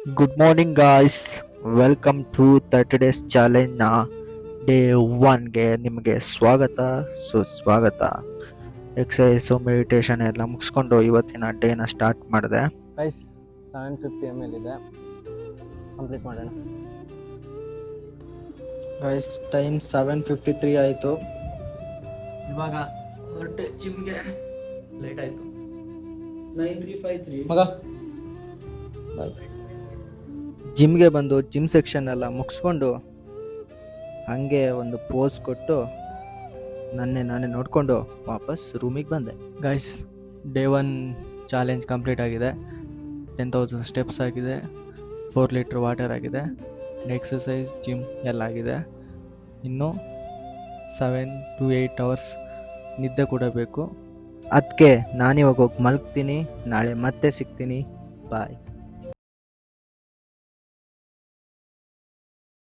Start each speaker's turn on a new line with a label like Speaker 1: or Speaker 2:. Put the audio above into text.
Speaker 1: Good morning guys, welcome to 30 days ಚಾಲೆಂಜ್ನ day 1ಗೆ ನಿಮಗೆ ಸ್ವಾಗತ ಸುಸ್ವಾಗತ. ಎಕ್ಸಸೈಸು ಮೆಡಿಟೇಷನ್ ಎಲ್ಲ ಮುಗಿಸ್ಕೊಂಡು ಇವತ್ತಿನ ಡೇನ ಸ್ಟಾರ್ಟ್ ಮಾಡಿದೆ.
Speaker 2: ಗೈಸ್ 750 ml ಇದೆ, ಕಂಪ್ಲೀಟ್ ಮಾಡೋಣ.
Speaker 1: ಗೈಸ್ ಟೈಮ್ 7:53 ಆಯಿತು. ಇವಾಗ ಹೊರಟೆ ಜಿಮ್ಗೆ. ಲೇಟ್ ಆಯಿತು. 9353
Speaker 2: ಮಗ
Speaker 1: ಜಿಮ್ಗೆ ಬಂದು ಜಿಮ್ ಸೆಕ್ಷನ್ ಎಲ್ಲ ಮುಗಿಸ್ಕೊಂಡು ಹಾಗೆ ಒಂದು ಪೋಸ್ ಕೊಟ್ಟು ನಾನೇ ನೋಡಿಕೊಂಡು ವಾಪಸ್ ರೂಮಿಗೆ ಬಂದೆ. ಗೈಸ್ ಡೇ 1 ಚಾಲೆಂಜ್ ಕಂಪ್ಲೀಟ್ ಆಗಿದೆ. 10,000 ಸ್ಟೆಪ್ಸ್ ಆಗಿದೆ, 4 ಲೀಟ್ರ್ ವಾಟರ್ ಆಗಿದೆ, ಎಕ್ಸಸೈಸ್ ಜಿಮ್ ಎಲ್ಲ ಆಗಿದೆ. ಇನ್ನು 7 to 8 ಅವರ್ಸ್ ನಿದ್ದೆ ಕೊಡಬೇಕು. ಅದಕ್ಕೆ ನಾನಿವಾಗ ಹೋಗಿ ಮಲಗ್ತೀನಿ. ನಾಳೆ ಮತ್ತೆ ಸಿಗ್ತೀನಿ. ಬಾಯ್.